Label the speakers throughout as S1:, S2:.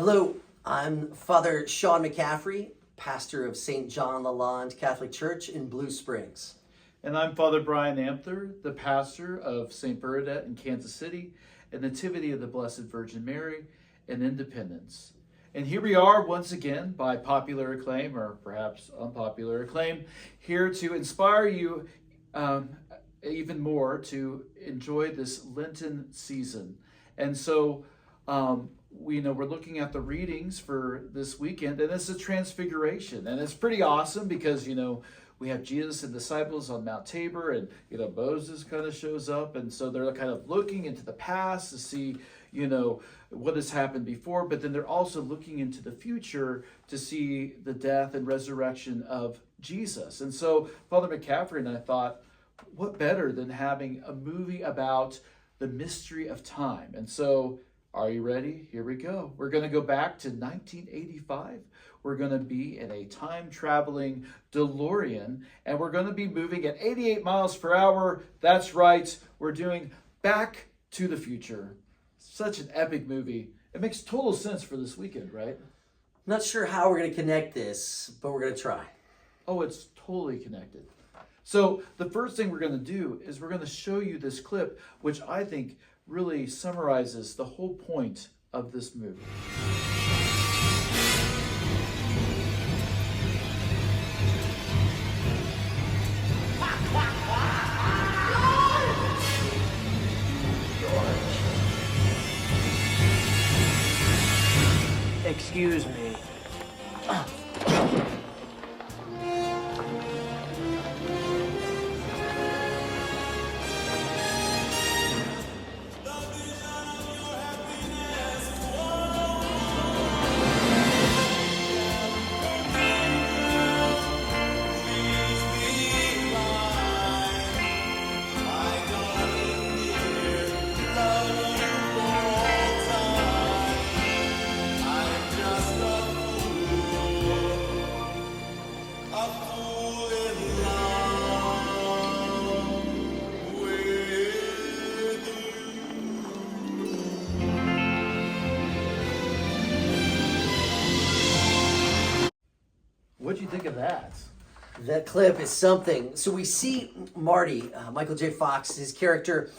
S1: Hello, I'm Father Sean McCaffery, pastor of St. John Lalonde Catholic Church in Blue Springs.
S2: And I'm Father Bryan, the pastor of St. Bernadette in Kansas City, and Nativity of the Blessed Virgin Mary in Independence. And here we are once again, by popular acclaim, or perhaps unpopular acclaim, here to inspire you even more to enjoy this Lenten season. And so we're looking at the readings for this weekend, and it's a transfiguration. And it's pretty awesome because, we have Jesus and disciples on Mount Tabor, and, Moses kind of shows up. And so they're kind of looking into the past to see, what has happened before. But then they're also looking into the future to see the death and resurrection of Jesus. And so Father McCaffery and I thought, what better than having a movie about the mystery of time? And so, are you ready? Here we go. We're going to go back to 1985. We're going to be in a time-traveling DeLorean, and we're going to be moving at 88 miles per hour. That's right. We're doing Back to the Future. Such an epic movie. It makes total sense for this weekend, right?
S1: Not sure how we're going to connect this, but we're going to try.
S2: Oh, it's totally connected. So the first thing we're going to do is we're going to show you this clip, which I think really summarizes the whole point of this movie.
S3: Excuse me.
S2: What'd you think of that?
S1: That clip is something. So we see Marty, Michael J. Fox, his character,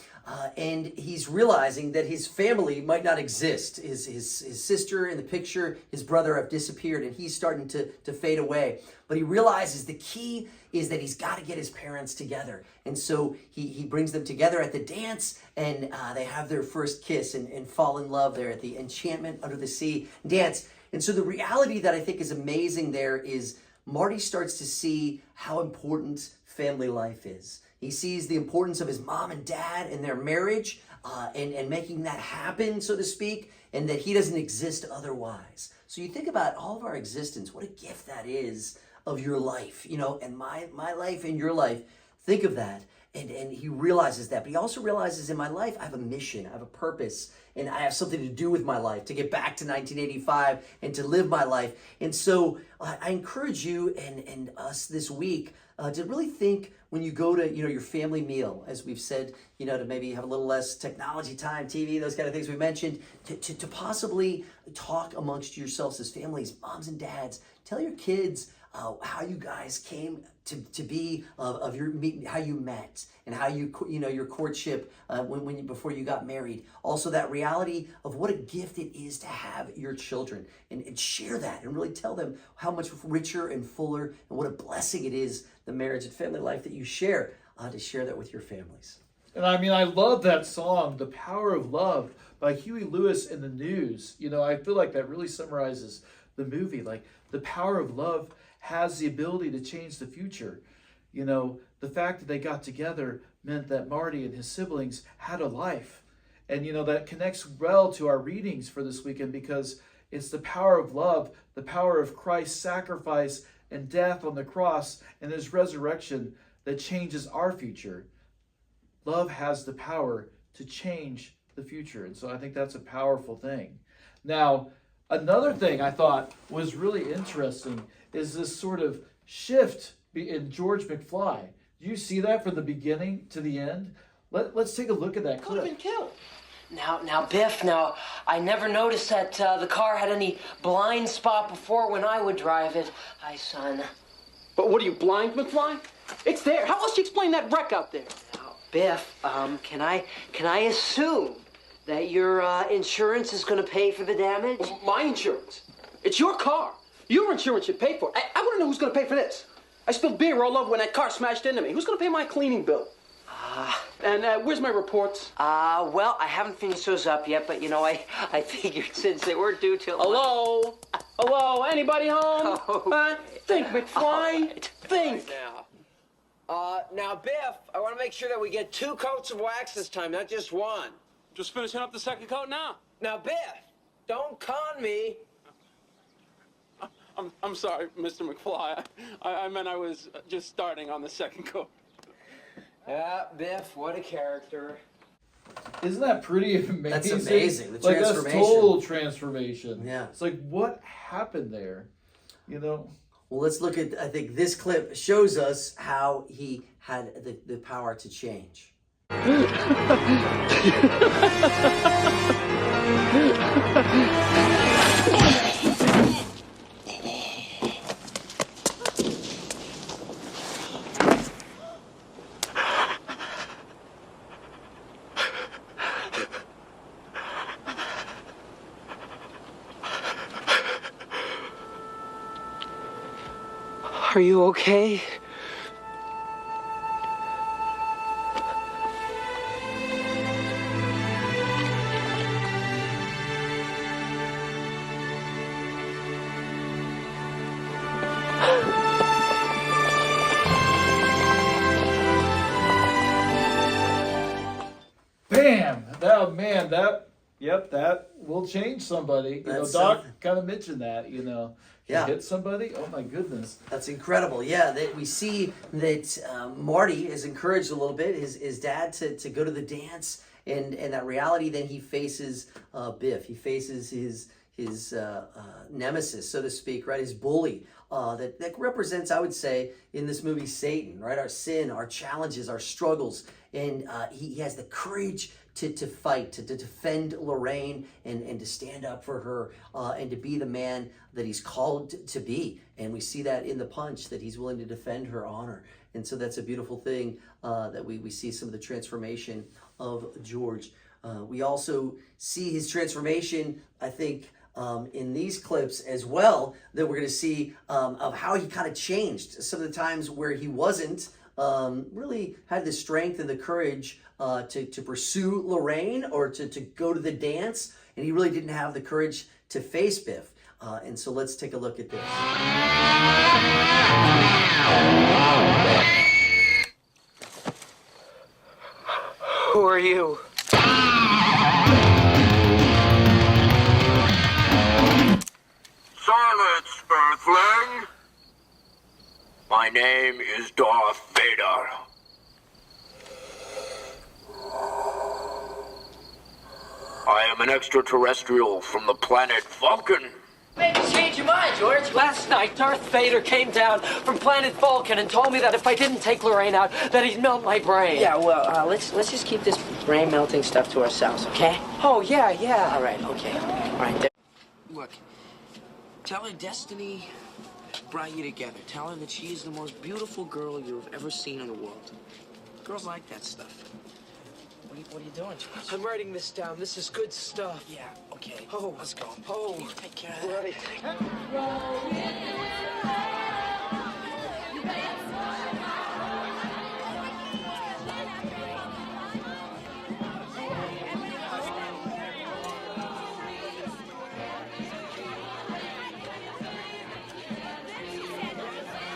S1: and he's realizing that his family might not exist. His sister in the picture, his brother have disappeared, and he's starting to fade away. But he realizes the key is that he's got to get his parents together. And so he brings them together at the dance, and they have their first kiss and fall in love there at the Enchantment Under the Sea dance. And so the reality that I think is amazing there is Marty starts to see how important family life is. He sees the importance of his mom and dad and their marriage and making that happen, so to speak, and that he doesn't exist otherwise. So you think about all of our existence, what a gift that is of your life, and my life and your life. Think of that. And he realizes that. But he also realizes in my life, I have a mission, I have a purpose, and I have something to do with my life, to get back to 1985 and to live my life. And so I encourage you and us this week to really think when you go to your family meal, as we've said, to maybe have a little less technology time, TV, those kind of things we mentioned, to possibly talk amongst yourselves as families, moms and dads. Tell your kids how you guys came to be of your meet, how you met, and how your courtship before you got married. Also, that reality of what a gift it is to have your children, and share that and really tell them how much richer and fuller and what a blessing it is, the marriage and family life that you share, to share that with your families.
S2: And I love that song, The Power of Love, by Huey Lewis and the News. I feel like that really summarizes the movie. Like, the power of love has the ability to change the future. The fact that they got together meant that Marty and his siblings had a life. And, that connects well to our readings for this weekend because it's the power of love, the power of Christ's sacrifice and death on the cross and his resurrection that changes our future. Love has the power to change the future. And so I think that's a powerful thing. Now, another thing I thought was really interesting is this sort of shift in George McFly. Do you see that from the beginning to the end? Let's take a look at that
S3: Could have
S2: clip.
S3: been killed. Now, Biff, I never noticed that the car had any blind spot before when I would drive it. Hi, son.
S4: But what are you, blind, McFly? It's there. How else do you explain that wreck out there?
S3: Now, Biff, can I assume that your insurance is going to pay for the damage?
S4: My insurance? It's your car. Your insurance should pay for it. I want to know who's going to pay for this. I spilled beer all over when that car smashed into me. Who's going to pay my cleaning bill? And where's my reports?
S3: Well, I haven't finished those up yet, but, I figured since they weren't due till...
S4: Hello? Hello? Anybody home?
S3: Oh.
S4: Think, McFly.
S3: Right.
S4: Think.
S3: Now, Biff, I want to make sure that we get 2 coats of wax this time, not just 1.
S4: Just finishing up the second coat now.
S3: Now, Biff, don't con me.
S4: I'm sorry, Mr. McFly. I meant I was just starting on the second coat.
S3: Yeah, Biff, what a character.
S2: Isn't that pretty amazing?
S1: That's amazing. The
S2: Like, that's
S1: transformation.
S2: total transformation.
S1: Yeah.
S2: It's like, what happened there?
S1: Well, let's look at, I think this clip shows us how he had the power to change.
S3: Are you okay?
S2: Bam! That will change somebody.
S1: That's
S2: Doc
S1: something.
S2: kind of mentioned that,
S1: Yeah.
S2: Hit somebody? Oh my goodness.
S1: That's incredible. Yeah, that we see that Marty is encouraged a little bit, his dad to go to the dance, and that reality. Then he faces Biff. He faces his nemesis, so to speak, right? His bully. That represents, I would say, in this movie, Satan, right? Our sin, our challenges, our struggles, and he has the courage to fight, to defend Lorraine, and to stand up for her, and to be the man that he's called to be. And we see that in the punch, that he's willing to defend her honor. And so that's a beautiful thing, that we see some of the transformation of George. We also see his transformation, I think, in these clips as well, that we're going to see of how he kind of changed. Some of the times where he wasn't really had the strength and the courage to pursue Lorraine, or to go to the dance, and he really didn't have the courage to face Biff. And so let's take a look at this.
S3: Who are you?
S5: Silence, Earthling! My name is Darth Vader. I am an extraterrestrial from the planet Vulcan.
S3: Maybe change your mind, George. Last night, Darth Vader came down from planet Vulcan and told me that if I didn't take Lorraine out, that he'd melt my brain. Yeah, well, let's just keep this brain melting stuff to ourselves, okay? Oh, yeah. All right, okay. All right, there. Look, tell her Destiny brought you together. Tell her that she is the most beautiful girl you've ever seen in the world. Girls like that stuff. What are you doing, George? I'm writing this down. This is good stuff. Yeah, okay. Oh, let's go. Oh, you take care of that.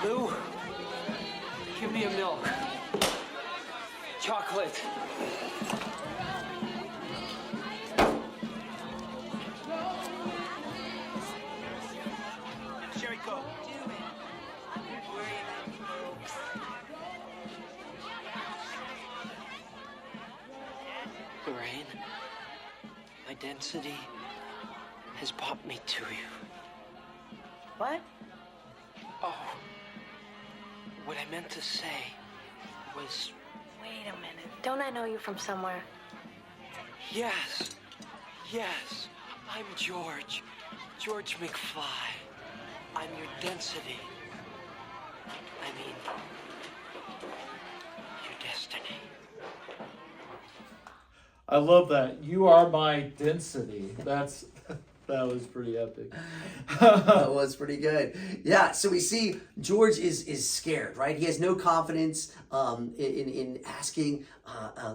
S3: Lou, give me a milk. Chocolate.
S5: Sherry Coke.
S3: Lorraine, my density has brought me to you.
S6: What?
S3: Oh, what I meant to say was...
S6: Wait a minute. Don't I know you from somewhere?
S3: Yes. Yes. I'm George. George McFly. I'm your density. I mean, your destiny.
S2: I love that. You are my density. That was pretty epic.
S1: That was pretty good. Yeah, so we see George is scared, right? He has no confidence in asking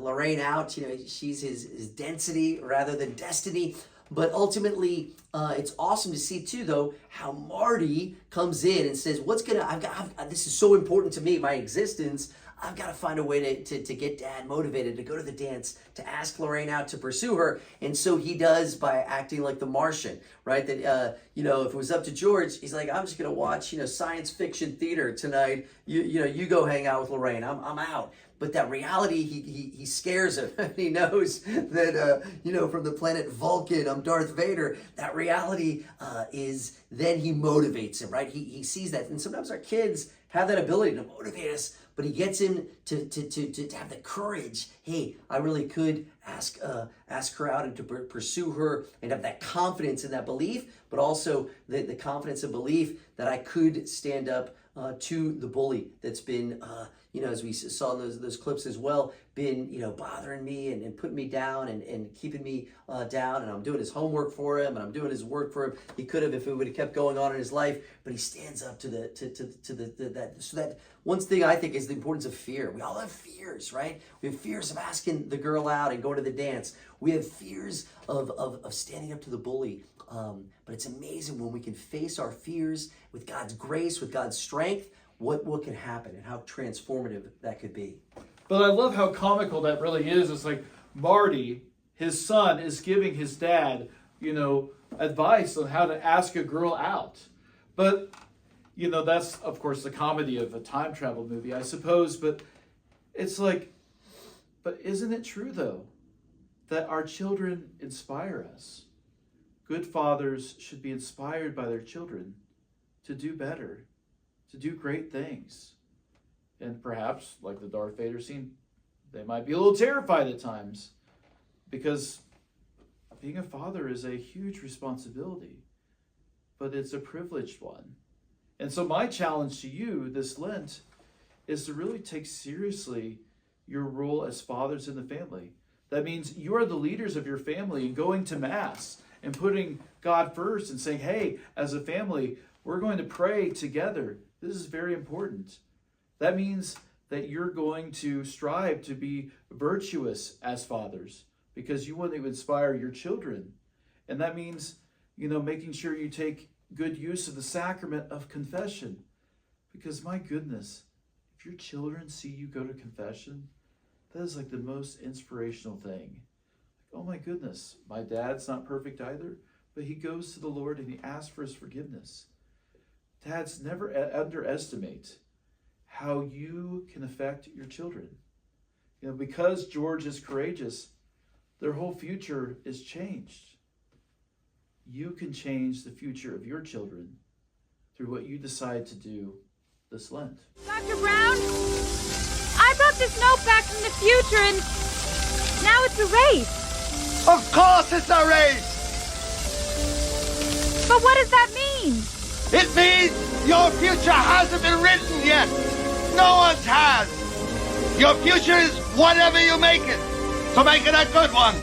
S1: Lorraine out. You know, she's his density rather than destiny. But ultimately, it's awesome to see too, though, how Marty comes in and says, this is so important to me, my existence. I've got to find a way to get Dad motivated to go to the dance, to ask Lorraine out, to pursue her. And so he does by acting like the Martian, right? That, if it was up to George, he's like, I'm just going to watch, science fiction theater tonight. You go hang out with Lorraine. I'm out. But that reality, he scares him. He knows that, from the planet Vulcan, I'm Darth Vader. That reality is then he motivates him, right? He sees that. And sometimes our kids have that ability to motivate us, but he gets him to have the courage. Hey, I really could ask her out and to pursue her and have that confidence and that belief, but also the confidence and belief that I could stand up to the bully that's been, as we saw in those clips as well, been, bothering me and putting me down and keeping me down. And I'm doing his homework for him and I'm doing his work for him. He could have if it would have kept going on in his life, but he stands up to that. So that one thing I think is the importance of fear. We all have fears, right? We have fears of asking the girl out and going to the dance. We have fears of standing up to the bully. But it's amazing when we can face our fears with God's grace, with God's strength, what can happen and how transformative that could be.
S2: But I love how comical that really is. It's like Marty, his son, is giving his dad, advice on how to ask a girl out. But, that's, of course, the comedy of a time travel movie, I suppose. But it's like, but isn't it true, though, that our children inspire us? Good fathers should be inspired by their children to do better, to do great things. And perhaps, like the Darth Vader scene, they might be a little terrified at times because being a father is a huge responsibility, but it's a privileged one. And so my challenge to you this Lent is to really take seriously your role as fathers in the family. That means you are the leaders of your family and going to Mass and putting God first and saying, hey, as a family, we're going to pray together. This is very important. That means that you're going to strive to be virtuous as fathers because you want to inspire your children. And that means, making sure you take good use of the sacrament of confession. Because my goodness, if your children see you go to confession, that is like the most inspirational thing. Oh my goodness, my dad's not perfect either, but he goes to the Lord and he asks for his forgiveness. Dads, never underestimate how you can affect your children. Because George is courageous, their whole future is changed. You can change the future of your children through what you decide to do this Lent.
S6: Dr. Brown, I brought this note back from the future and now it's erased.
S7: Of course it's a race!
S6: But what does that mean?
S7: It means your future hasn't been written yet. No one's has. Your future is whatever you make it. So make it a good one.